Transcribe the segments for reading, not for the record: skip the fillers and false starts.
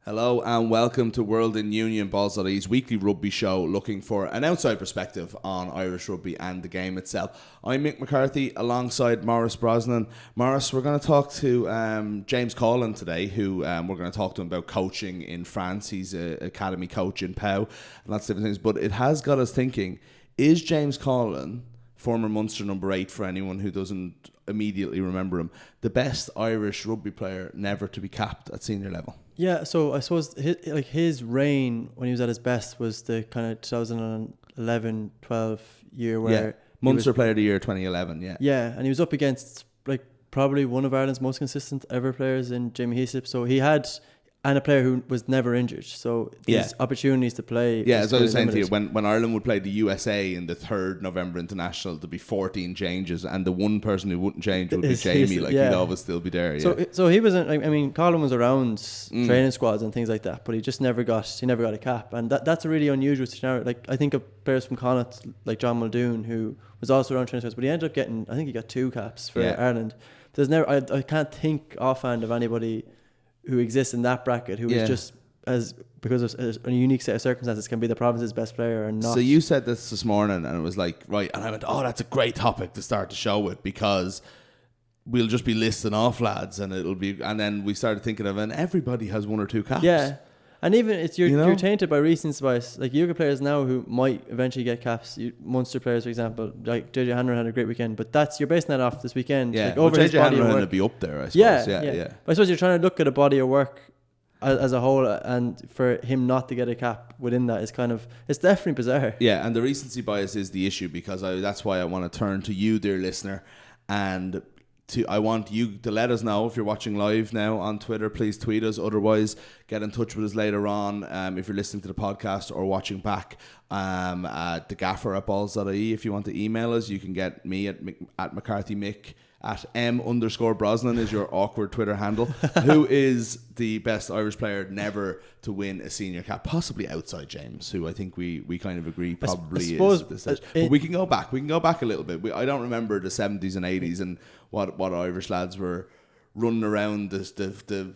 Hello and welcome to World in Union, Balls.ie's weekly rugby show looking for an outside perspective on Irish rugby and the game itself. I'm Mick McCarthy alongside Maurice Brosnan. Maurice, we're going to talk to James Coughlan today, who we're going to talk to him about coaching in France. He's an academy coach in Pau and lots of different things. But it has got us thinking, is James Coughlan, former Munster number 8 for anyone who doesn't immediately remember him, the best Irish rugby player never to be capped at senior level? Yeah, so I suppose his reign when he was at his best was the kind of 2011-12 year where Munster Player of the Year 2011. Yeah, and he was up against probably one of Ireland's most consistent ever players in Jamie Heaslip. So he had, and a player who was never injured. So his opportunities to play. Yeah, as I was saying to you, when Ireland would play the USA in the 3rd November International, there'd be 14 changes, and the one person who wouldn't change would be Jamie. He'd always still be there. So he wasn't. I mean, Coughlan was around training squads and things like that, but he just never got a cap, and that's a really unusual scenario. I think of players from Connacht like John Muldoon, who was also around training squads, but he ended up getting. I think he got 2 caps for Ireland. There's never. I can't think offhand of anybody who exists in that bracket who is just because of a unique set of circumstances can be the province's best player or not. So you said this morning and it was like, right, and I went, oh, that's a great topic to start the show with, because we'll just be listing off lads and then we started thinking of, and everybody has 1 or 2 caps. Yeah. And even you're tainted by recency bias. Like younger players now who might eventually get caps, Munster players, for example, like JJ Hanrahan had a great weekend, but you're basing that off this weekend. Yeah, like over his body of work. Would be up there, I suppose. Yeah. But I suppose you're trying to look at a body of work as a whole, and for him not to get a cap within that is it's definitely bizarre. Yeah, and the recency bias is the issue, because that's why I want to turn to you, dear listener, and I want you to let us know if you're watching live now on Twitter. Please tweet us. Otherwise, get in touch with us later on if you're listening to the podcast or watching back at the gaffer at Balls.ie. If you want to email us, you can get me at McCarthy Mick at M_Brosnan is your awkward Twitter handle. Who is the best Irish player never to win a senior cap? Possibly outside James, who I think we kind of agree probably is at this stage. But we can go back. We can go back a little bit. I don't remember the 70s and 80s and what Irish lads were running around the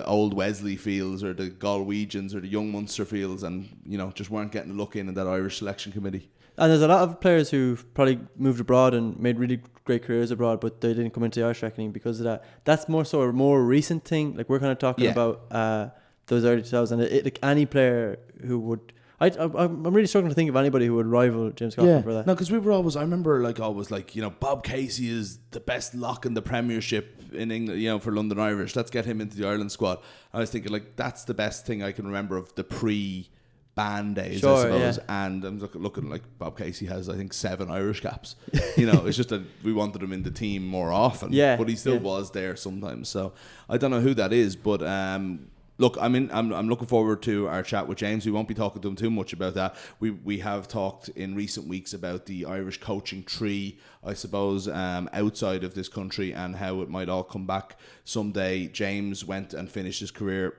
old Wesley fields or the Galwegians or the young Munster fields, and just weren't getting a look in that Irish selection committee. And there's a lot of players who've probably moved abroad and made really great careers abroad, but they didn't come into the Irish reckoning because of that. That's more so a more recent thing. Like we're kind of talking about those early 2000s. Like any player who would, I'm really struggling to think of anybody who would rival James Coughlan for that. No, because we were always, I remember Bob Casey is the best lock in the Premiership in England, for London Irish. Let's get him into the Ireland squad. I was thinking that's the best thing I can remember of the band days, I suppose. And I'm looking like Bob Casey has, I think, 7 Irish caps. It's just that we wanted him in the team more often. But he still was there sometimes. So I don't know who that is, but look, I'm looking forward to our chat with James. We won't be talking to him too much about that. We have talked in recent weeks about the Irish coaching tree, I suppose, outside of this country, and how it might all come back someday. James went and finished his career,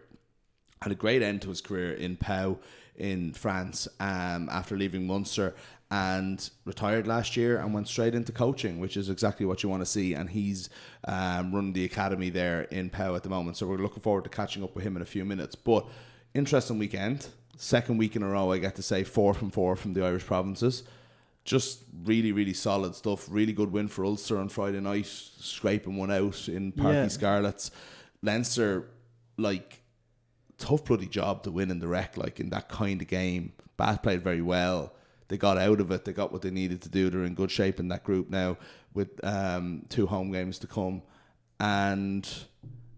had a great end to his career in Pau in France after leaving Munster, and retired last year and went straight into coaching, which is exactly what you want to see. And he's running the academy there in Pau at the moment, so we're looking forward to catching up with him in a few minutes. But interesting weekend, 2nd week in a row I get to say 4 from 4 from the Irish provinces. Just really, really solid stuff. Really good win for Ulster on Friday night, scraping one out in Parky Scarlets. Leinster, tough bloody job to win in the Rec, in that kind of game. Bath played very well. They got out of it. They got what they needed to do. They're in good shape in that group now with 2 home games to come. And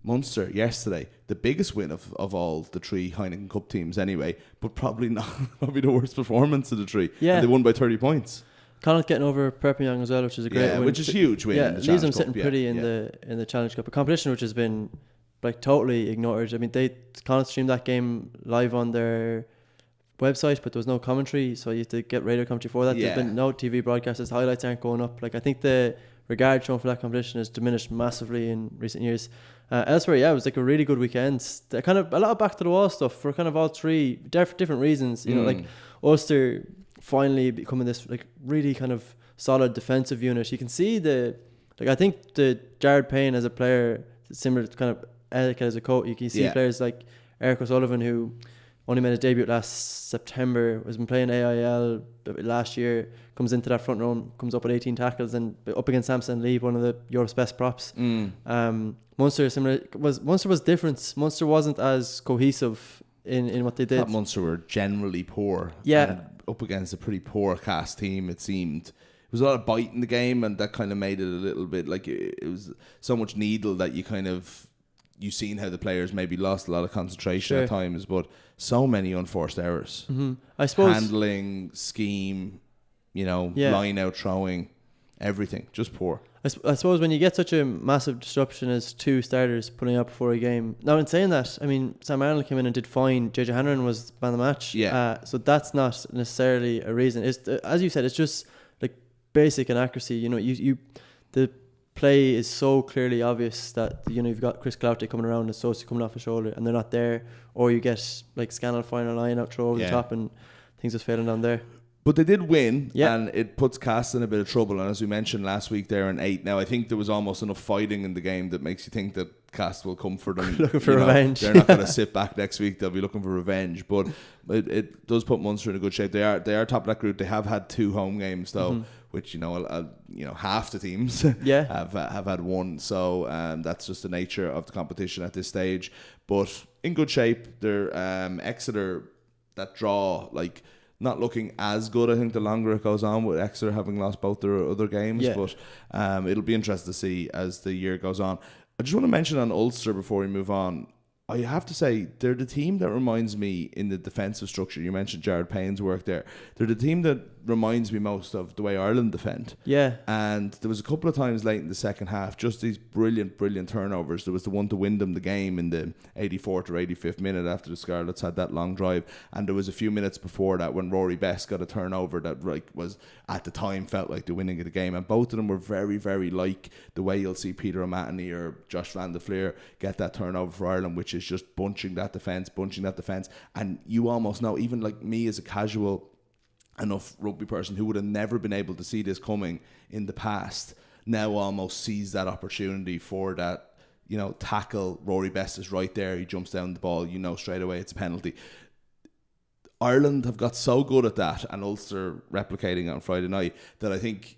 Munster yesterday, the biggest win of all the 3 Heineken Cup teams anyway, but probably the worst performance of the 3. Yeah. And they won by 30 points. Connacht getting over Perpignan as well, which is a great win. Which is huge win. Yeah, leaves them sitting pretty in the Challenge Cup. A competition which has been totally ignored. I mean, Connacht streamed that game live on their website, but there was no commentary, so you have to get radio commentary for that. There's been no TV broadcasts. Highlights aren't going up. I think the regard shown for that competition has diminished massively in recent years. Elsewhere, it was a really good weekend. Kind of a lot of back to the wall stuff for kind of all 3 different reasons. Ulster finally becoming this really kind of solid defensive unit. You can see I think the Jared Payne as a player, similar to kind of Eric as a coach. You can see players Eric O'Sullivan, who only made his debut last September, has been playing AIL last year, comes into that front row, comes up with 18 tackles, and up against Samson Lee, one of the Europe's best props. Munster Munster was different. Munster wasn't as cohesive in what they did. That Munster were generally poor. Yeah. And up against a pretty poor cast team, it seemed. There was a lot of bite in the game, and that kind of made it a little bit like it was so much needle that you seen how the players maybe lost a lot of concentration at times, but so many unforced errors. I suppose handling, scheme, line out throwing, everything, just poor. I suppose when you get such a massive disruption as two starters pulling up before a game. Now, in saying that, I mean, Sam Arnold came in and did fine. JJ Hanrahan was man of the match. Yeah. So that's not necessarily a reason. It's as you said, it's just like basic inaccuracy. The play is so clearly obvious that you've got Chris Cloughty coming around and Sosi coming off his shoulder and they're not there, or you get like Scannell finding a line out throw over the top and things just failing down there. But they did win, and it puts Cast in a bit of trouble. And as we mentioned last week, they're in 8. Now, I think there was almost enough fighting in the game that makes you think that Cast will come for them. Looking for revenge. They're not going to sit back next week. They'll be looking for revenge. But it does put Munster in a good shape. They are top of that group. They have had 2 home games, though, which, half the teams have had one. So that's just the nature of the competition at this stage. But in good shape. They're Exeter, that draw, not looking as good, I think, the longer it goes on, with Exeter having lost both their other games. But it'll be interesting to see as the year goes on. I just want to mention on Ulster before we move on. I have to say, they're the team that reminds me in the defensive structure. You mentioned Jared Payne's work there. They're the team that reminds me most of the way Ireland defend. Yeah. And there was a couple of times late in the second half, just these brilliant turnovers. There was the one to win them the game in the 84th or 85th minute after the Scarlets had that long drive. And there was a few minutes before that when Rory Best got a turnover that was, at the time, felt like the winning of the game. And both of them were very, very like the way you'll see Peter O'Mahony or Josh Van der Fleer get that turnover for Ireland, which is just bunching that defence. And you almost know, even like me as a casual enough rugby person who would have never been able to see this coming in the past, now almost sees that opportunity for that, tackle. Rory Best is right there. He jumps down the ball. Straight away it's a penalty. Ireland have got so good at that, and Ulster replicating on Friday night, that I think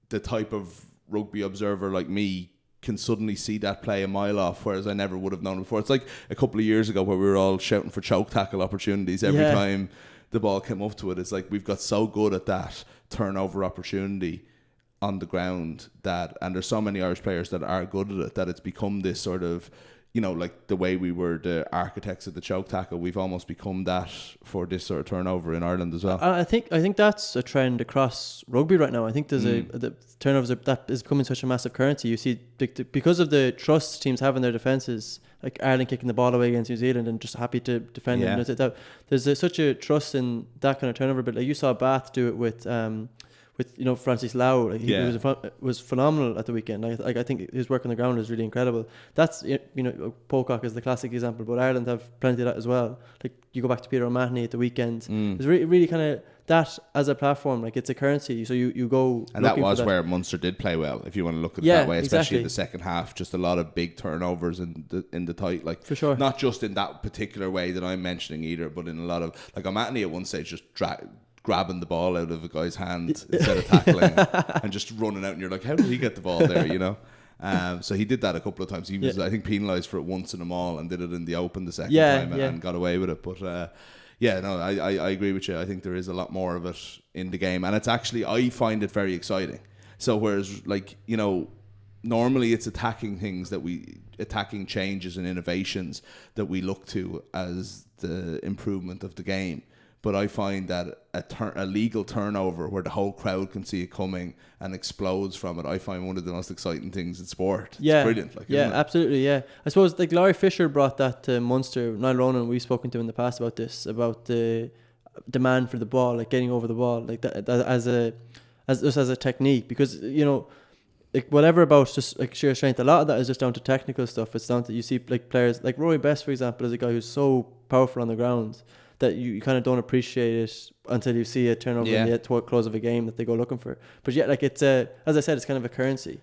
the type of rugby observer like me can suddenly see that play a mile off, whereas I never would have known before. It's like a couple of years ago where we were all shouting for choke tackle opportunities every time the ball came up to it. It's like we've got so good at that turnover opportunity on the ground and there's so many Irish players that are good at it, that it's become this sort of, like the way we were the architects of the choke tackle, we've almost become that for this sort of turnover in Ireland as well. I think that's a trend across rugby right now. I think there's the turnovers that is becoming such a massive currency. You see, because of the trust teams have in their defences, like Ireland kicking the ball away against New Zealand and just happy to defend it. There's such a trust in that kind of turnover. But like you saw Bath do it with Francis Lau. He was phenomenal at the weekend. I think his work on the ground is really incredible. That's Pocock is the classic example, but Ireland have plenty of that as well. Like you go back to Peter O'Mahony at the weekend. It's really kind of that as a platform, like it's a currency. So you go, and that was where Munster did play well, if you want to look at it that way, especially in the second half. Just a lot of big turnovers in the tight, like for sure. Not just in that particular way that I'm mentioning either, but in a lot of, like O'Mahony at one stage just grabbing the ball out of a guy's hand instead of tackling and just running out, and you're like, how did he get the ball there? So he did that a couple of times. He was I think penalised for it once in a maul and did it in the open the second time and got away with it. But I agree with you. I think there is a lot more of it in the game, and it's actually, I find it very exciting. So whereas normally it's attacking changes and innovations that we look to as the improvement of the game. But I find that a legal turnover where the whole crowd can see it coming and explodes from it, I find one of the most exciting things in sport. It's brilliant. Absolutely. I suppose like Laurie Fisher brought that to Munster. Niall Ronan, we've spoken to in the past about this, about the demand for the ball, like getting over the ball, like that as a technique, because like whatever about just like sheer strength, a lot of that is just down to technical stuff. It's down to, you see like players like Rory Best, for example, is a guy who's so powerful on the ground that you kind of don't appreciate it until you see a turnover in the close of a game that they go looking for. But like it's as I said, it's kind of a currency.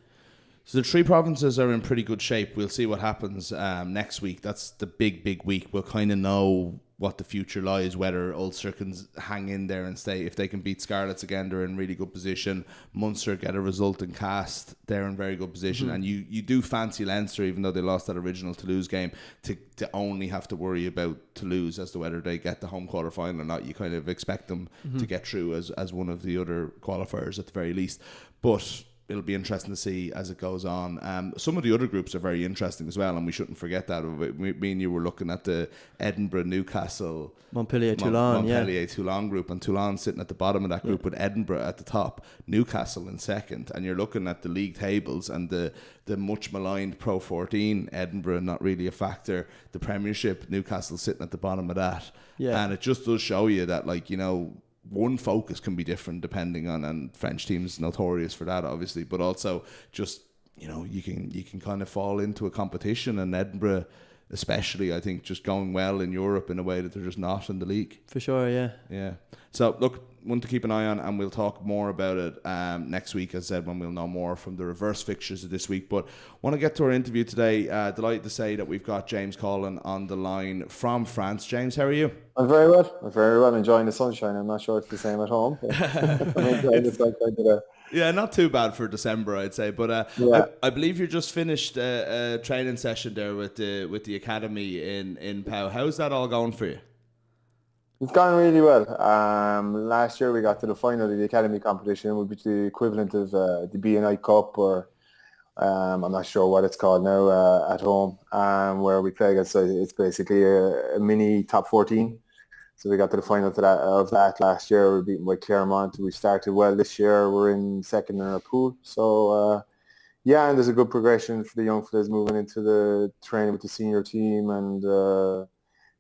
So the three provinces are in pretty good shape. We'll see what happens next week. That's the big week. We'll kind of know what the future lies, whether Ulster can hang in there and stay. If they can beat Scarlets again, they're in really good position. Munster get a result in Cast, they're in very good position. And you do fancy Leinster, even though they lost that original Toulouse game, to only have to worry about Toulouse as to whether they get the home quarter final or not. You kind of expect them to get through as one of the other qualifiers at the very least. But it'll be interesting to see as it goes on. Some of the other groups are very interesting as well, and we shouldn't forget that. Me and you were looking at the Edinburgh, Newcastle, Toulon group, and Toulon sitting at the bottom of that group with Edinburgh at the top, Newcastle in second, and you're looking at the league tables and the much maligned Pro 14, Edinburgh not really a factor, the Premiership, Newcastle sitting at the bottom of that. And it just does show you that, like, you know, one focus can be different depending on, and French teams notorious for that obviously, but also just, you know, you can kind of fall into a competition, and Edinburgh especially, I think, just going well in Europe in a way that they're just not in the league. For sure, yeah. So look, one to keep an eye on, and we'll talk more about it next week, as I said, when we'll know more from the reverse fixtures of this week. But want to get to our interview today. Delighted to say that we've got James Coughlan on the line from France. James, how are you? I'm very well. Enjoying the sunshine. I'm not sure it's the same at home. I'm enjoying the sunshine today. Yeah, not too bad for December, I'd say. But I believe you just finished a training session there with the academy in Pau. How's that all going for you? It's gone really well. Last year we got to the final of the academy competition, which is the equivalent of the B&I Cup, or I'm not sure what it's called now, at home, where we play against. It's basically a mini top 14. So we got to the final of that last year. We were beaten by Claremont. We started well this year. We're in second in our pool. So and there's a good progression for the young fellas moving into the training with the senior team and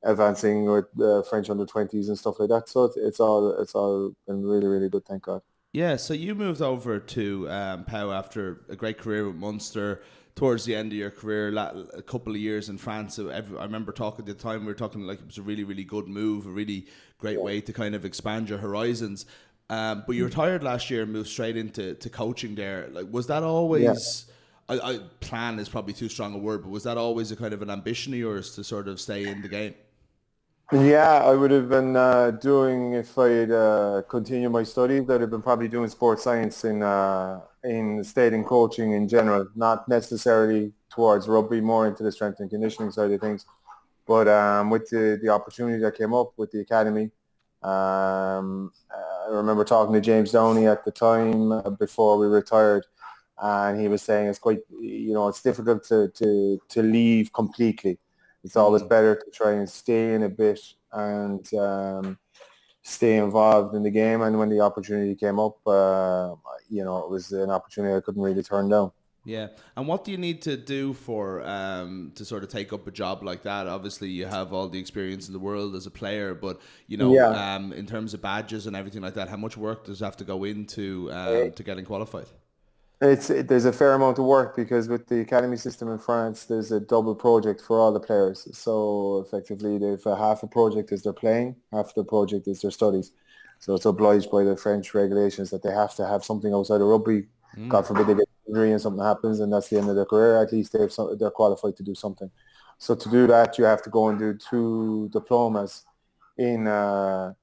advancing with French under-20s and stuff like that. So it's all been really, really good, thank God. Yeah, so you moved over to Pau after a great career with Munster. Towards the end of your career, a couple of years in France, I remember talking at the time, we were talking like it was a really, really good move, a really great way to kind of expand your horizons. But you retired last year and moved straight into coaching there. Like, was that always... I plan is probably too strong a word, but was that always a kind of an ambition of yours to sort of stay in the game? Yeah, I would have been doing, if I'd continued my studies, I'd have been probably doing sports science in stayed in coaching in general, not necessarily towards rugby, more into the strength and conditioning side of things. But with the opportunity that came up with the academy, I remember talking to James Downey at the time before we retired, and he was saying it's quite, it's difficult to leave completely. It's always better to try and stay in a bit and stay involved in the game. And when the opportunity came up, it was an opportunity I couldn't really turn down. Yeah. And what do you need to do for to sort of take up a job like that? Obviously, you have all the experience in the world as a player, but, in terms of badges and everything like that, how much work does have to go into to getting qualified? There's a fair amount of work, because with the academy system in France, there's a double project for all the players. So effectively, they've half a project is their playing, half the project is their studies. So it's obliged by the French regulations that they have to have something outside of rugby. God forbid they get injury and something happens, and that's the end of their career. At least they're qualified to do something. So to do that, you have to go and do 2 diplomas in the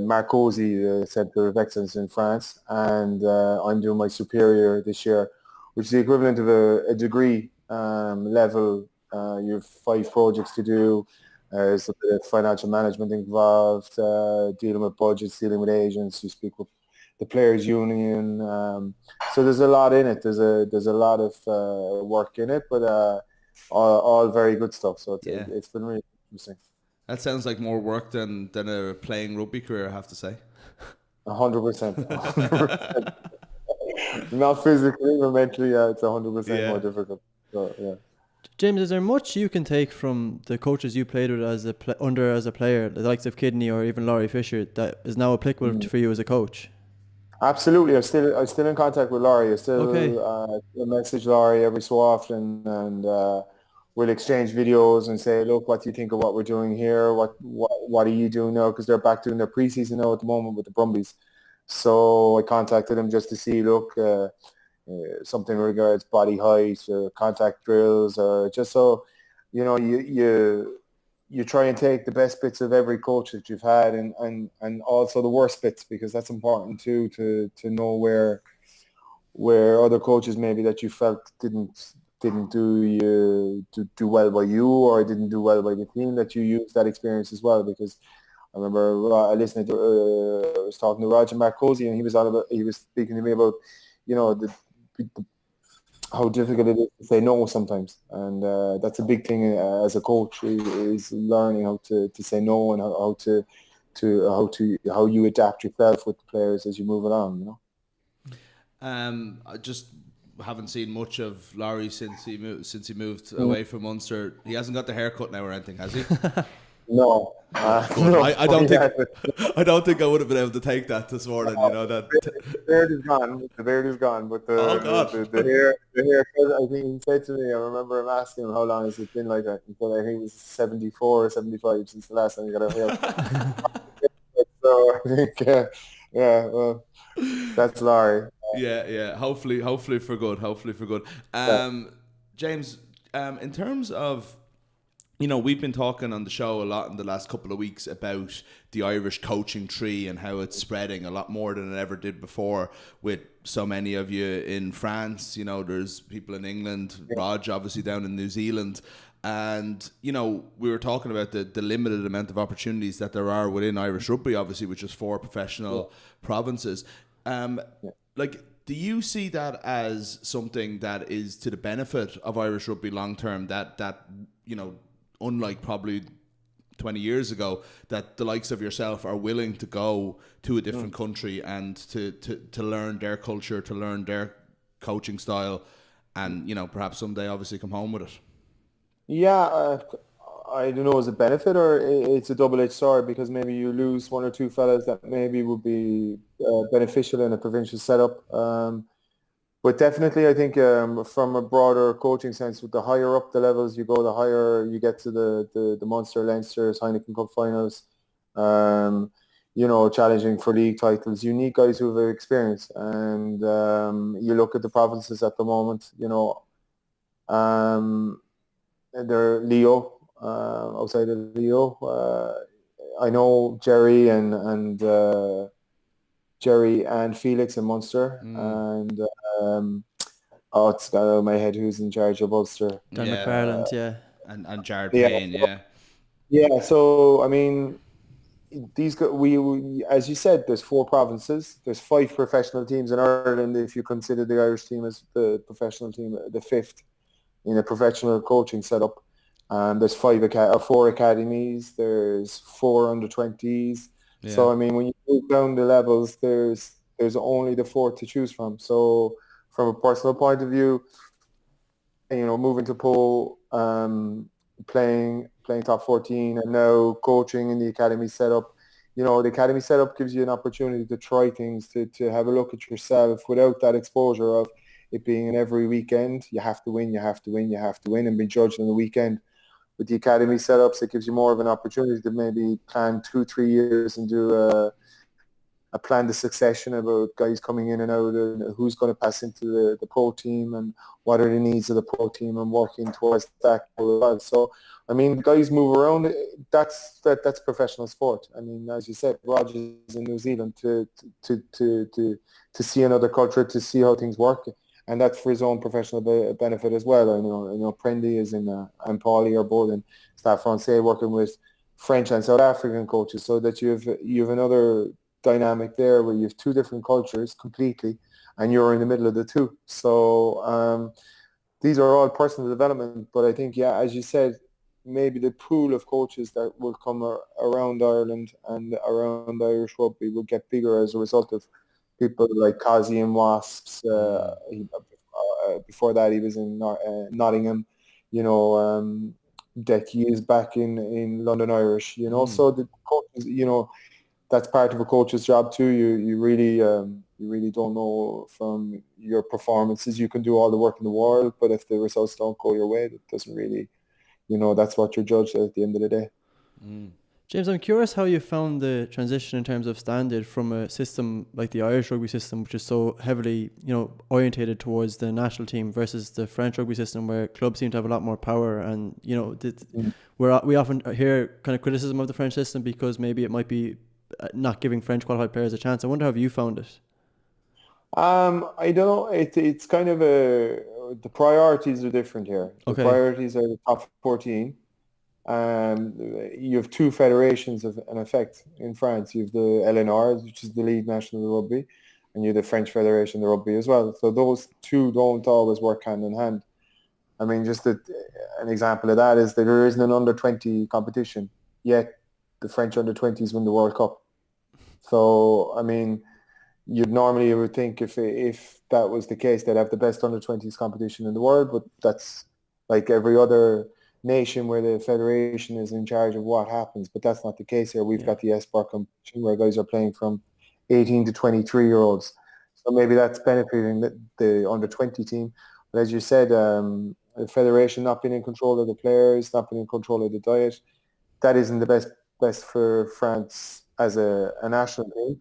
Marcosi, the Centre of Excellence in France, and I'm doing my superior this year, which is the equivalent of a degree level. You have 5 projects to do. There's a bit of financial management involved, dealing with budgets, dealing with agents. You speak with the players' union. So there's a lot in it. There's a lot of work in it, but all very good stuff. So it's been really interesting. That sounds like more work than a playing rugby career, I have to say. 100%. Not physically, but mentally, it's 100% more difficult. So, yeah. James, is there much you can take from the coaches you played with as a player, the likes of Kidney or even Laurie Fisher, that is now applicable for you as a coach? Absolutely. I'm still in contact with Laurie. I still message Laurie every so often, and we'll exchange videos and say, look, what do you think of what we're doing here? What are you doing now? Because they're back doing their preseason now at the moment with the Brumbies. So I contacted him just to see, look, something regards body height or contact drills, or just so, you try and take the best bits of every coach that you've had, and also the worst bits, because that's important too, to know where other coaches maybe that you felt didn't do well by you, or didn't do well by the team, that you use that experience as well. Because I remember listening to I was talking to Roger Marcosi, and he was speaking to me about the how difficult it is to say no sometimes, and that's a big thing as a coach, is learning how to say no, and how you adapt yourself with the players as you move along. I just haven't seen much of Laurie since he moved away from Munster. He hasn't got the haircut now or anything, has he? No, no. I don't think I would have been able to take that this morning. That the beard is gone. The beard is gone, but the hair. I think he said to me, I remember him asking him how long has it been like that. He said I think it was 74 or 75 since the last time he got a haircut. So I think, well, that's Laurie. Yeah. Hopefully for good. James, in terms of, we've been talking on the show a lot in the last couple of weeks about the Irish coaching tree and how it's spreading a lot more than it ever did before, with so many of you in France. There's people in England, Rog obviously down in New Zealand. And, we were talking about the limited amount of opportunities that there are within Irish rugby, obviously, which is 4 professional provinces. Do you see that as something that is to the benefit of Irish rugby long term, that unlike probably 20 years ago, that the likes of yourself are willing to go to a different country and to learn their culture, to learn their coaching style, and perhaps someday obviously come home with it? Yeah, I don't know, is it benefit or it's a double-edged sword, because maybe you lose one or two fellas that maybe would be beneficial in a provincial setup. But definitely, I think from a broader coaching sense, with the higher up the levels you go, the higher you get to the Munster, Leinsters, Heineken Cup finals, challenging for league titles. You need guys who have experience. And you look at the provinces at the moment, they're Leo, outside of Leo. I know Jerry and Felix in Munster, and it's got out of my head who's in charge of Ulster. Dan McFarland, and Jared Payne, yeah. So I mean, these we as you said, there's 4 provinces. There's 5 professional teams in Ireland, if you consider the Irish team as the professional team, the 5th in a professional coaching setup. There's 4 academies. There's 4 under-20s. Yeah. So I mean, when you move down the levels, there's only the 4 to choose from. So from a personal point of view, moving to Pole, playing top 14, and now coaching in the academy setup. The academy setup gives you an opportunity to try things, to have a look at yourself without that exposure of it being an every weekend. You have to win, and be judged on the weekend. With the academy setups, it gives you more of an opportunity to maybe plan 2-3 years and do a plan the succession about guys coming in and out, and who's going to pass into the pro team, and what are the needs of the pro team, and working towards that goal. So, I mean, guys move around. That's professional sport. I mean, as you said, Roger's in New Zealand to see another culture, to see how things work. And that's for his own professional benefit as well. I know Prendy is and Paulie are both in Stade Francais, working with French and South African coaches, so that you have another dynamic there where you have 2 different cultures completely, and you're in the middle of the 2. So these are all personal development. But I think, as you said, maybe the pool of coaches that will come around Ireland and around Irish rugby will get bigger as a result of people like Kazi and Wasps. Before that, he was in Nottingham. Decky is back in London Irish. So the coaches, that's part of a coach's job too. You really don't know from your performances. You can do all the work in the world, but if the results don't go your way, that doesn't really, that's what you're judged at the end of the day. James, I'm curious how you found the transition in terms of standard from a system like the Irish rugby system, which is so heavily, orientated towards the national team, versus the French rugby system, where clubs seem to have a lot more power. And we often hear kind of criticism of the French system because maybe it might be not giving French qualified players a chance. I wonder how you found it. I don't know. It's kind of the priorities are different here. The priorities are the top 14. You have two federations in effect in France. You have the LNR, which is the League National of Rugby, and you have the French Federation of Rugby as well. So those two don't always work hand in hand. I mean, just an example of that is that there isn't an under-20 competition, yet the French under-20s win the World Cup. So, I mean, you would think if that was the case, they'd have the best under-20s competition in the world, but that's like every other nation where the federation is in charge of what happens, but that's not the case here. We've got the S-Bar competition where guys are playing from 18 to 23-year-olds. So maybe that's benefiting the under-20 team. But as you said, the federation not being in control of the players, not being in control of the diet, that isn't the best for France as a national team.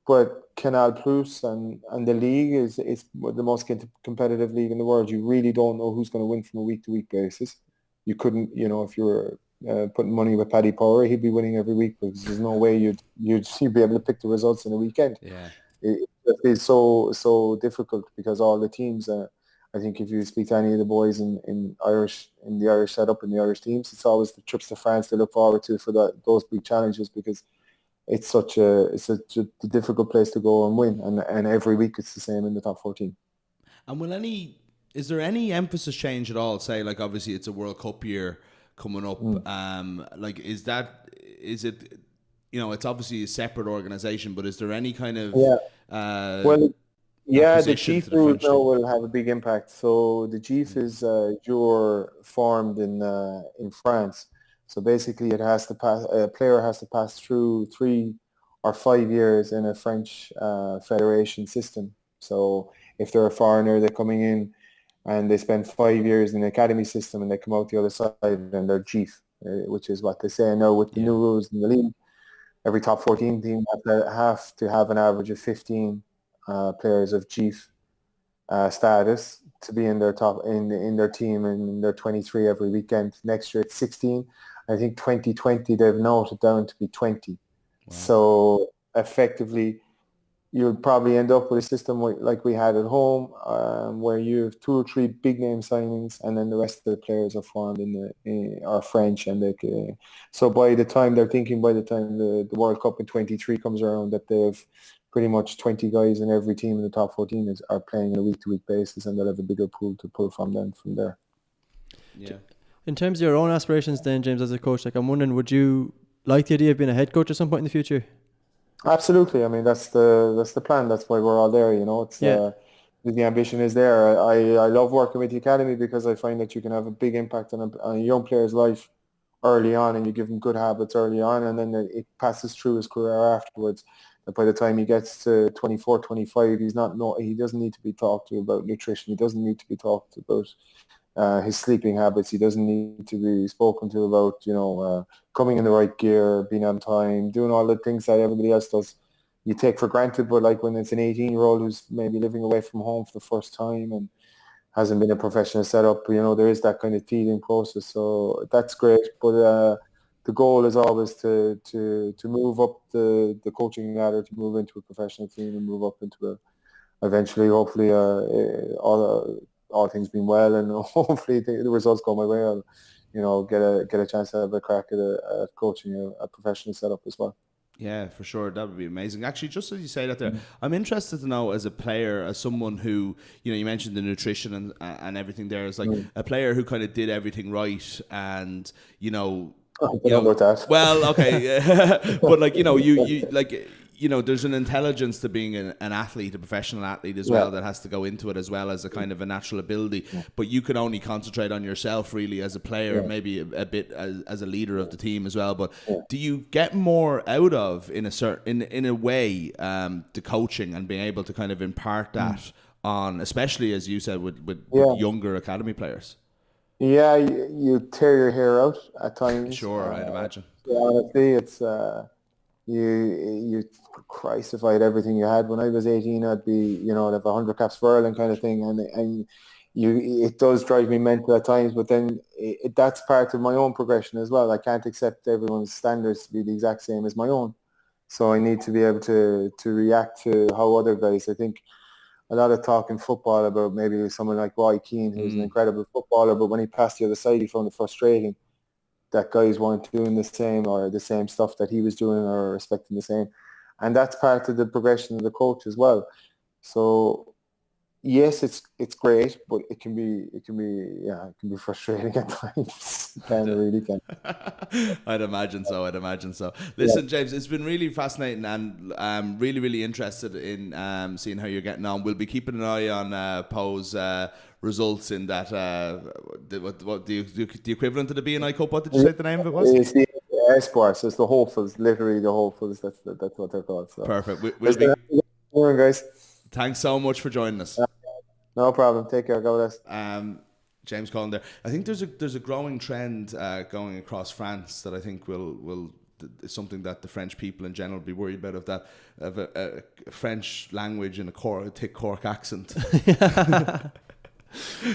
But Canal Plus and the league is the most competitive league in the world. You really don't know who's going to win from a week-to-week basis. You couldn't, if you were putting money with Paddy Power, he'd be winning every week because there's no way you'd be able to pick the results in a weekend. Yeah, it's so difficult because all the teams. I think if you speak to any of the boys in the Irish setup and the Irish teams, it's always the trips to France they look forward to for those big challenges because it's such a difficult place to go and win, and every week it's the same in the top 14. And is there any emphasis change at all? Say, like, obviously it's a World Cup year coming up. Is it, it's obviously a separate organisation, but is there any kind of the GIF rules now will have a big impact. So the GIF is formed in France. So basically, a player has to pass through 3 or 5 years in a French federation system. So if they're a foreigner, they're coming in and they spend 5 years in the academy system and they come out the other side and they're GIF, which is what they say now with the new rules in the league. Every top 14 team have to have an average of 15 players of GIF status to be in their in their team, and they're 23 every weekend. Next year it's 16. I think 2020 they've noted down to be 20. Wow. So effectively, you would probably end up with a system like we had at home, where you have 2 or 3 big name signings, and then the rest of the players are formed are French, and so by the time the World Cup in 23 comes around, that they've pretty much 20 guys in every team in the top 14 are playing on a week-to-week basis, and they'll have a bigger pool to pull from there. Yeah. In terms of your own aspirations then, James, as a coach, I'm wondering, would you like the idea of being a head coach at some point in the future? Absolutely. I mean, that's the plan. That's why we're all there, It's the ambition is there. I love working with the academy because I find that you can have a big impact on a young player's life early on, and you give him good habits early on, and then it passes through his career afterwards. And by the time he gets to 24, 25, he doesn't need to be talked to about nutrition. He doesn't need to be talked about his sleeping habits. He doesn't need to be spoken to about, coming in the right gear, being on time, doing all the things that everybody else does. You take for granted, but like when it's an 18-year-old who's maybe living away from home for the first time and hasn't been a professional setup, there is that kind of feeding process. So that's great. But the goal is always to move up the coaching ladder, to move into a professional team and move up into eventually, hopefully, all things being well, and hopefully the results go my way, I'll get a chance to have a crack at coaching a professional setup as well. Yeah, for sure. That would be amazing. Actually, just as you say that there, I'm interested to know, as a player, as someone who, you mentioned the nutrition and everything there, as like a player who kind of did everything right, and about that. Well, okay, but like you like. There's an intelligence to being an athlete, a professional athlete as well, that has to go into it, as well as a kind of a natural ability. But you can only concentrate on yourself really as a player, maybe a bit as a leader of the team as well. But do you get more out of, in a way, the coaching and being able to kind of impart that on, especially as you said, with younger academy players? Yeah, you tear your hair out at times. Sure, I'd imagine. Yeah, honestly, it's you Christ, if I had everything you had when I was 18, I'd be, I'd have 100 caps for Ireland kind of thing, and it does drive me mental at times, but then that's part of my own progression as well. I can't accept everyone's standards to be the exact same as my own, so I need to be able to react to how other guys. I think a lot of talk in football about maybe someone like Roy Keane, who's an incredible footballer, but when he passed the other side, he found it frustrating that guys weren't doing the same or the same stuff that he was doing or respecting the same. And that's part of the progression of the coach as well. So yes, it's great, but it can be frustrating at times. It really can. I'd imagine so. Listen, James, it's been really fascinating, and I'm really, really interested in seeing how you're getting on. We'll be keeping an eye on Poe's results in that. What the equivalent of the B&I Cup? What did you say the name of it was? It's the Sports. So it's the hopefuls, literally the hopefuls. That's what they're called. So. Perfect. We'll be. Morning, guys. Thanks so much for joining us. No problem. Take care. God bless. James Coughlan there. I think there's a growing trend going across France that I think will is something that the French people in general will be worried about, of a French language in a thick Cork accent.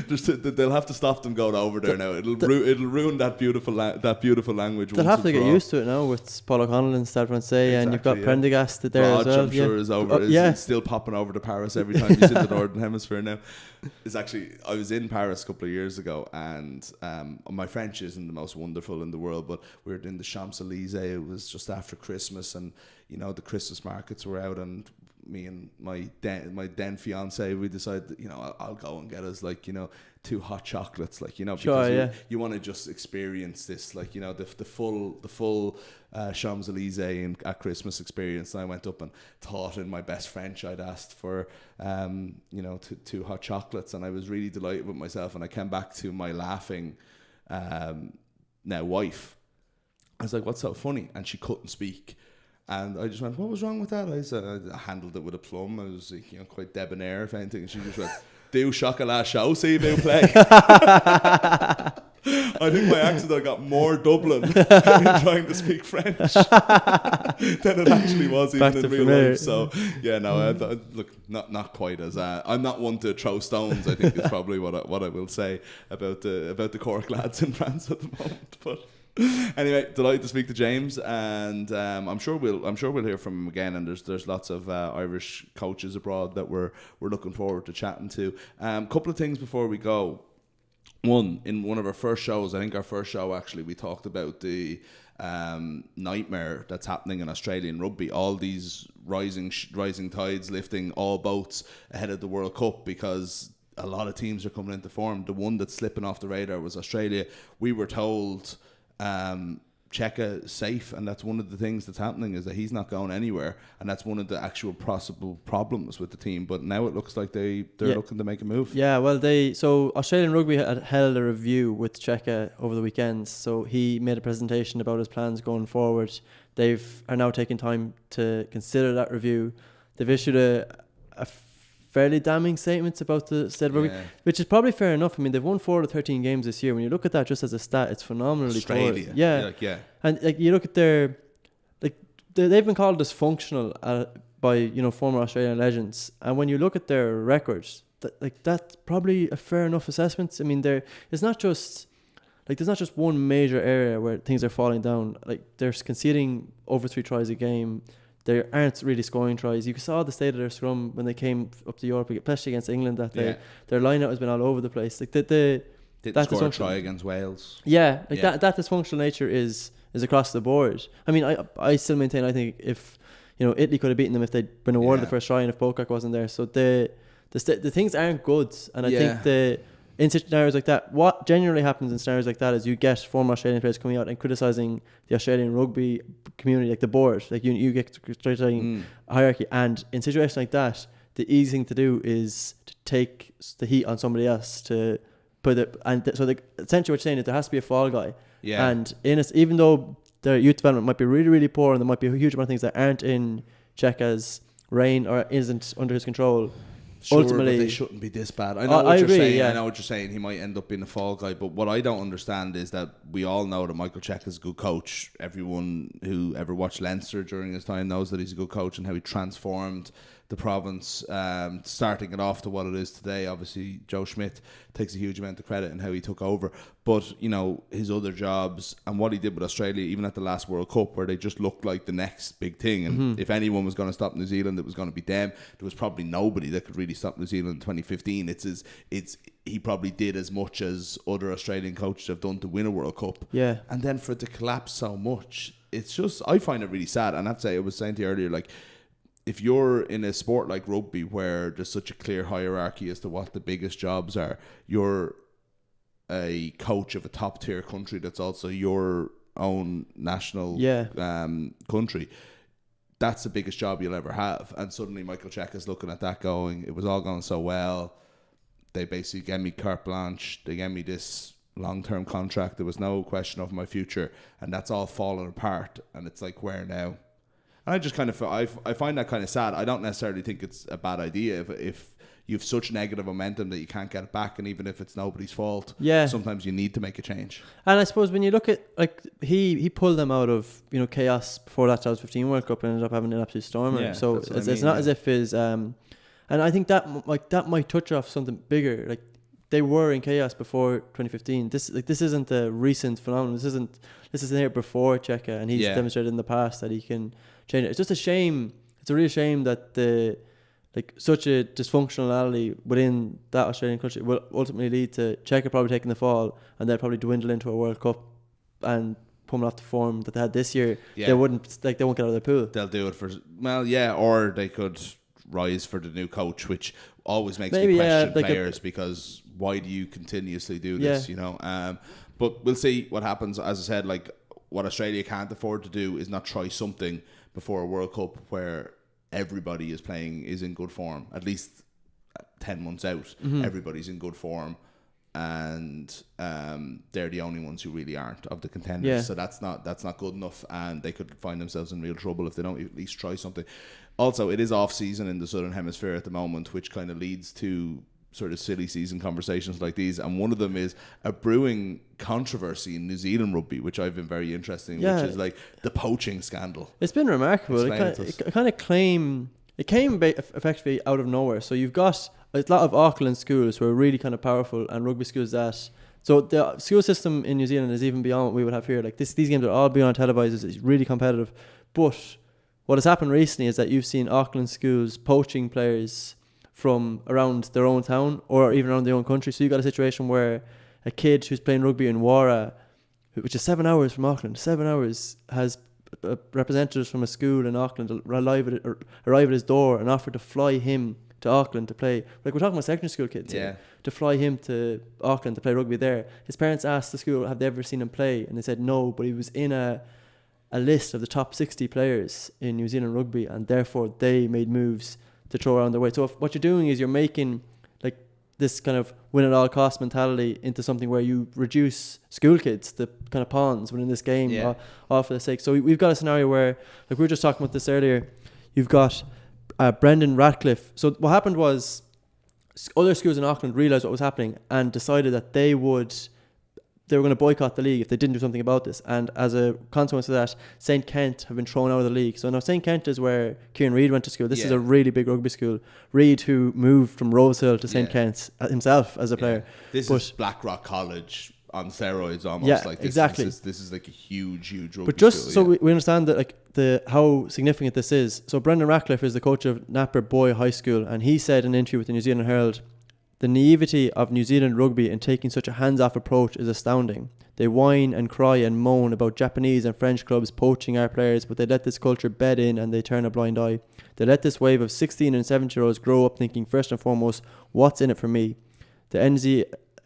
They'll have to stop them going over there now. It'll ruin that beautiful language. They'll have to get used to it now with Paul O'Connell and Stade Francais, and you've got Prendergast there as well. I'm sure is over. It's still popping over to Paris every time he's in the Northern Hemisphere now. I was in Paris a couple of years ago, and my French isn't the most wonderful in the world, but we were in the Champs-Elysees. It was just after Christmas, and the Christmas markets were out, and me and my then fiance, we decided that, I'll go and get us 2 hot chocolates, because you want to just experience this, the full Champs-Elysees at Christmas experience. And I went up and thought in my best French I'd asked for 2 hot chocolates, and I was really delighted with myself. And I came back to my laughing now wife. I was like, "What's so funny?" And she couldn't speak. And I just went, "What was wrong with that?" I said, I handled it with a plum. I was quite debonair, if anything. And she just went, "Do chocolat chaud, s'il vous plaît." I think my accent got more Dublin in trying to speak French than it actually was even in real life. So look, not quite as I'm not one to throw stones. I think is probably what I will say about the Cork lads in France at the moment, but. Anyway, delighted to speak to James, and I'm sure we'll hear from him again. And there's lots of Irish coaches abroad that we're looking forward to chatting to. Couple of things before we go. In one of our first shows, I think our first show actually, we talked about the nightmare that's happening in Australian rugby. All these rising tides lifting all boats ahead of the World Cup, because a lot of teams are coming into form. The one that's slipping off the radar was Australia. We were told Cheika safe, and that's one of the things that's happening, is that he's not going anywhere, and that's one of the actual possible problems with the team. But now it looks like they're looking to make a move. Yeah, well, so Australian Rugby had held a review with Cheika over the weekend, so he made a presentation about his plans going forward. Are now taking time to consider that review. They've issued a fairly damning statements about the state of rugby, which is probably fair enough. I mean, they've won 4 of the 13 games this year. When you look at that just as a stat, it's phenomenally Australia. Poor. Yeah. And you look at they've been called dysfunctional by former Australian legends. And when you look at their records, that's probably a fair enough assessment. I mean, there's not just one major area where things are falling down. They're conceding over 3 tries a game. They aren't really scoring tries. You saw the state of their scrum when they came up to Europe, especially against England, that their line-out has been all over the place. Didn't score a try against Wales. That dysfunctional nature is across the board. I mean, I still maintain, I think if Italy could have beaten them if they'd been awarded the first try and if Pocock wasn't there. So the things aren't good, and I think in scenarios like that, what generally happens in scenarios like that is you get former Australian players coming out and criticising the Australian rugby community, like the board, you get criticising hierarchy. And in situations like that, the easy thing to do is to take the heat on somebody else to put it. And essentially what you're saying is there has to be a fall guy. Yeah. And even though their youth development might be really, really poor, and there might be a huge amount of things that aren't in Cheika's reign or isn't under his control, Sure, ultimately, but they shouldn't be this bad. I know what you're saying. I know what you're saying. He might end up being a fall guy, but what I don't understand is that we all know that Michael Cheika is a good coach. Everyone who ever watched Leinster during his time knows that he's a good coach and how he transformed the province, starting it off to what it is today. Obviously, Joe Schmidt takes a huge amount of credit in how he took over. But, you know, his other jobs and what he did with Australia, even at the last World Cup, where they just looked like the next big thing. And if anyone was going to stop New Zealand, it was going to be them. There was probably nobody that could really stop New Zealand in 2015. He probably did as much as other Australian coaches have done to win a World Cup. Yeah. And then for it to collapse so much, it's just, I find it really sad. And I have to say, I was saying to you earlier, like, if you're in a sport like rugby where there's such a clear hierarchy as to what the biggest jobs are, you're a coach of a top tier country that's also your own national country. That's the biggest job you'll ever have. And suddenly Michael Cheika's looking at that going, it was all going so well. They basically gave me carte blanche. They gave me this long-term contract. There was no question of my future. And that's all fallen apart. And it's like, where now? And I just kind of, I find that kind of sad. I don't necessarily think it's a bad idea if you have such negative momentum that you can't get it back, and even if it's nobody's fault, sometimes you need to make a change. And I suppose when you look at, like, he pulled them out of, you know, chaos before that 2015 World Cup and ended up having an absolute stormer. Yeah, so it's not as if his and I think that might touch off something bigger. Like, they were in chaos before 2015. This isn't a recent phenomenon. This isn't here before Cheika, and he's demonstrated in the past that he can change it. It's just a shame. It's a real shame that such a dysfunctionality within that Australian country will ultimately lead to Cheika probably taking the fall, and they'll probably dwindle into a World Cup and coming off the form that they had this year. Yeah. They won't get out of the pool. They'll do it or they could rise for the new coach, which always makes me question players, because why do you continuously do this? You know, but we'll see what happens. As I said, like, what Australia can't afford to do is not try something before a World Cup where everybody is in good form. At least 10 months out, everybody's in good form, and they're the only ones who really aren't of the contenders. Yeah. So that's not good enough, and they could find themselves in real trouble if they don't at least try something. Also, it is off season in the Southern Hemisphere at the moment, which kind of leads to sort of silly season conversations like these, and one of them is a brewing controversy in New Zealand rugby, which I've been very interested in, which is like the poaching scandal. It's been remarkable. It came effectively out of nowhere. So you've got a lot of Auckland schools who are really kind of powerful, and rugby schools that. So the school system in New Zealand is even beyond what we would have here. Like these games are all being on televised. It's really competitive. But what has happened recently is that you've seen Auckland schools poaching players from around their own town or even around their own country. So you got a situation where a kid who's playing rugby in Wara, which is 7 hours from Auckland, 7 hours, has representatives from a school in Auckland arrive at his door and offer to fly him to Auckland to play. Like, we're talking about secondary school kids here, to fly him to Auckland to play rugby there. His parents asked the school, have they ever seen him play? And they said no, but he was in a list of the top 60 players in New Zealand rugby, and therefore they made moves to throw around their way. So what you're doing is you're making like this kind of win at all cost mentality into something where you reduce school kids, the kind of pawns within this game, all for the sake. So we've got a scenario where, like we were just talking about this earlier, you've got Brendan Ratcliffe. So what happened was other schools in Auckland realised what was happening and decided that they were going to boycott the league if they didn't do something about this. And as a consequence of that, St. Kent have been thrown out of the league. So now St. Kent is where Kieran Reid went to school. This is a really big rugby school. Reid, who moved from Rosehill to St. Kent himself as a player. This is Blackrock College on steroids almost. Yeah, like this, exactly. This is like a huge rugby But just school, so we understand that, like, how significant this is. So Brendan Ratcliffe is the coach of Napier Boy High School, and he said in an interview with the New Zealand Herald, "The naivety of New Zealand rugby in taking such a hands-off approach is astounding. They whine and cry and moan about Japanese and French clubs poaching our players, but they let this culture bed in and they turn a blind eye. They let this wave of 16 and 17-year-olds grow up thinking first and foremost, what's in it for me? The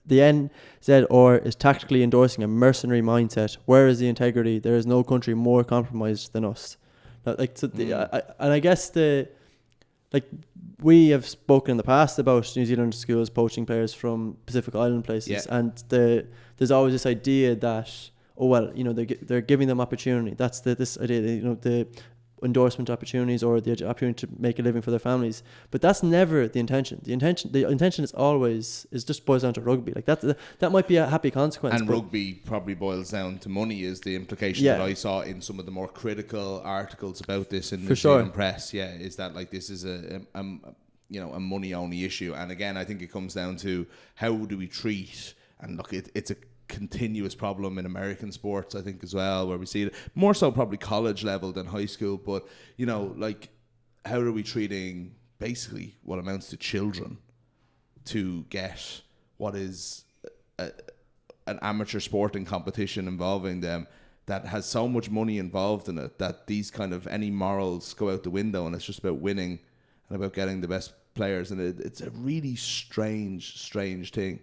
NZR is tactically endorsing a mercenary mindset. Where is the integrity? There is no country more compromised than us." I guess we have spoken in the past about New Zealand schools poaching players from Pacific Island places, and there's always this idea that they're giving them opportunity. That's this idea. endorsement opportunities or the opportunity to make a living for their families. But that's never the intention. The intention is always just boils down to rugby. Like that might be a happy consequence. And rugby probably boils down to money is the implication that I saw in some of the more critical articles about this in the New Zealand press. Yeah, is that like this is a money only issue. And again, I think it comes down to how do we treat, and look, it's a continuous problem in American sports, I think, as well, where we see it more so probably college level than high school. But like, how are we treating basically what amounts to children to get what is an amateur sporting competition involving them that has so much money involved in it that these kind of any morals go out the window, and it's just about winning and about getting the best players. And it's a really strange thing.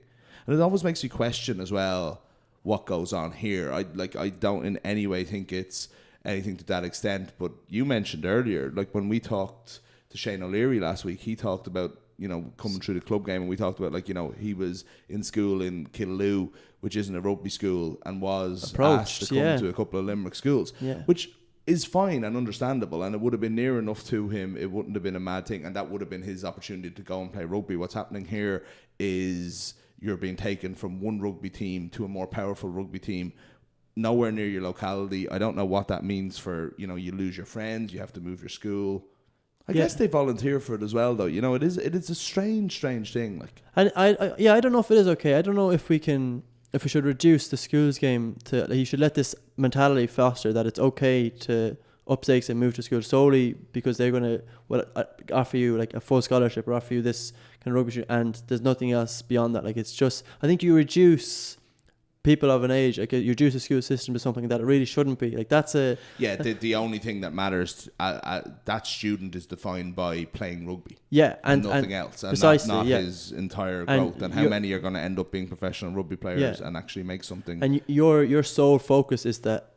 And it always makes you question as well what goes on here. I don't in any way think it's anything to that extent. But you mentioned earlier, like when we talked to Shane O'Leary last week, he talked about, coming through the club game, and we talked about he was in school in Killaloe, which isn't a rugby school, and was asked to come to a couple of Limerick schools, which is fine and understandable, and it would have been near enough to him. It wouldn't have been a mad thing, and that would have been his opportunity to go and play rugby. What's happening here is you're being taken from one rugby team to a more powerful rugby team, nowhere near your locality. I don't know what that means for, you lose your friends, you have to move your school. I guess they volunteer for it as well, though. It is a strange thing. Like, and I don't know if it is okay. I don't know if we should reduce the schools game to, you should let this mentality foster that it's okay to up stakes and move to school solely because they're going to offer you like a full scholarship or offer you this kind of rugby, and there's nothing else beyond that. Like, it's just, I think you reduce people of an age, like you reduce the school system to something that it really shouldn't be. Like, that's the only thing that matters. That student is defined by playing rugby. Yeah, and nothing else, and precisely, not his entire growth, and how many are going to end up being professional rugby players and actually make something. And your sole focus is that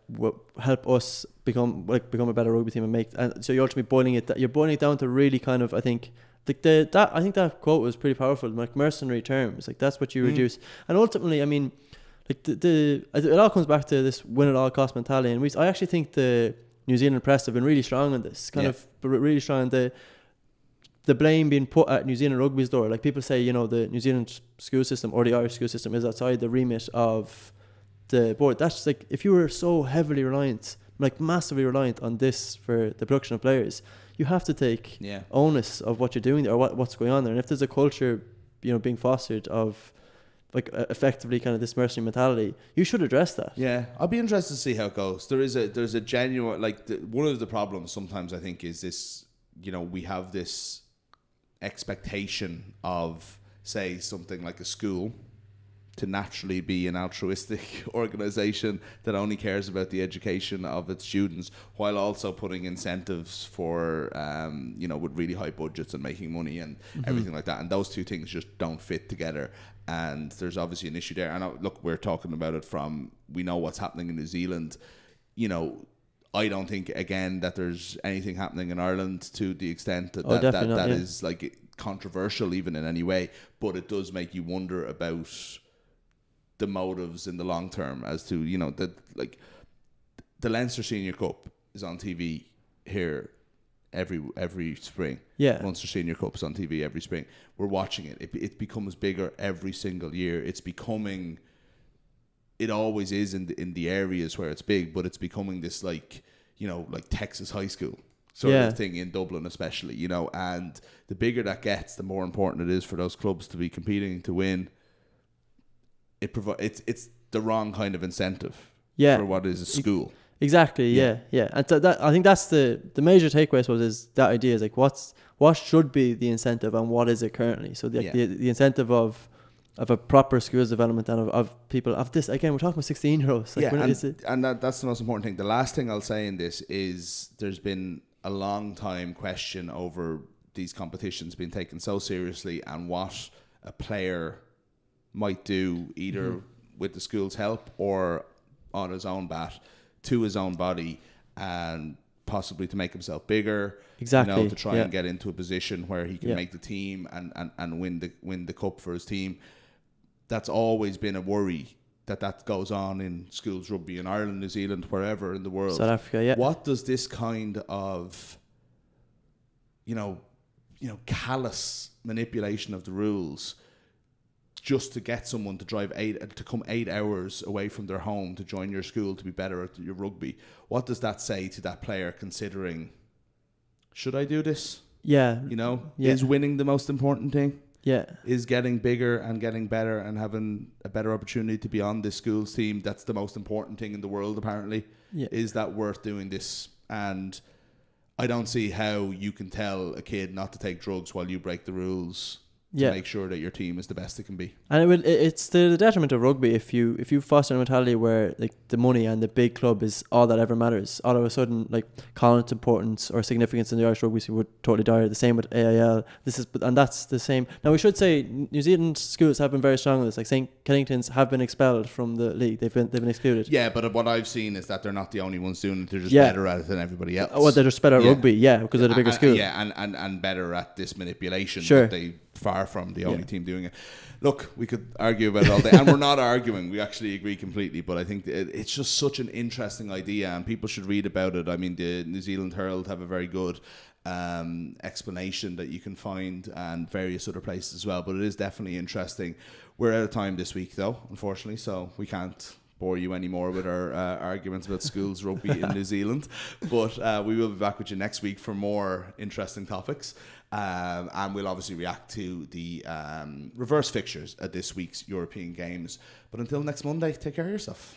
help us become a better rugby team and make. And so you're ultimately boiling it down to really kind of, I think. I think that quote was pretty powerful. Like, mercenary terms, like that's what you reduce. And ultimately, I mean, like it all comes back to this win at all cost mentality. And I actually think the New Zealand press have been really strong on this, really strong. The blame being put at New Zealand rugby's door. Like, people say, the New Zealand school system or the Irish school system is outside the remit of the board. That's just like, if you were so heavily reliant, like massively reliant on this for the production of players, you have to take onus of what you're doing there, or what's going on there. And if there's a culture, being fostered of like effectively kind of this mercenary mentality, you should address that. Yeah, I'll be interested to see how it goes. There's a genuine, like, one of the problems sometimes I think is this, we have this expectation of, say, something like a school to naturally be an altruistic organization that only cares about the education of its students, while also putting incentives for, with really high budgets and making money and everything like that. And those two things just don't fit together. And there's obviously an issue there. And look, we're talking about it from, we know what's happening in New Zealand. I don't think, again, that there's anything happening in Ireland to the extent that is like controversial even in any way. But it does make you wonder about the motives in the long term as to, the Leinster Senior Cup is on TV here every spring. Yeah. Munster Senior Cup is on TV every spring. We're watching it. It becomes bigger every single year. It's becoming, it always is in the areas where it's big, but it's becoming this like Texas high school sort of thing in Dublin especially, and the bigger that gets, the more important it is for those clubs to be competing to win. It's the wrong kind of incentive for what is a school. Exactly. Yeah. And so that, I think that's the major takeaway, I suppose, is that idea is like what should be the incentive and what is it currently. So the incentive of a proper skills development and of people of this, again, we're talking about 16-year-olds. Like, and that's the most important thing. The last thing I'll say in this is there's been a long time question over these competitions being taken so seriously and what a player might do either with the school's help or on his own bat to his own body, and possibly to make himself bigger, exactly, to try and get into a position where he can make the team and win the cup for his team. That's always been a worry that goes on in schools rugby in Ireland, New Zealand, wherever in the world. South Africa, yeah. What does this kind of, callous manipulation of the rules just to get someone to come 8 hours away from their home to join your school to be better at your rugby, what does that say to that player considering, should I do this? Yeah. Is winning the most important thing? Yeah. Is getting bigger and getting better and having a better opportunity to be on this school's team, that's the most important thing in the world apparently. Yeah. Is that worth doing this? And I don't see how you can tell a kid not to take drugs while you break the rules to make sure that your team is the best it can be. And it's the detriment of rugby if you foster a mentality where like the money and the big club is all that ever matters. All of a sudden, like Collins' importance or significance in the Irish rugby scene would totally die. The same with AIL. And that's the same. Now we should say New Zealand schools have been very strong on this. Like St. Kennington's have been expelled from the league. They've been excluded. Yeah, but what I've seen is that they're not the only ones doing it. They're just better at it than everybody else. Well, they're just better at rugby, because they're the bigger school. Yeah, and better at this manipulation. Sure. That they far from the only team doing it. Look, we could argue about it all day, and we're not arguing. We actually agree completely, but I think it's just such an interesting idea, and people should read about it. I mean, the New Zealand Herald have a very good explanation that you can find, and various other places as well, but it is definitely interesting. We're out of time this week, though, unfortunately, so we can't bore you anymore with our arguments about schools rugby in New Zealand, but we will be back with you next week for more interesting topics. And we'll obviously react to the reverse fixtures at this week's European Games. But until next Monday, take care of yourself.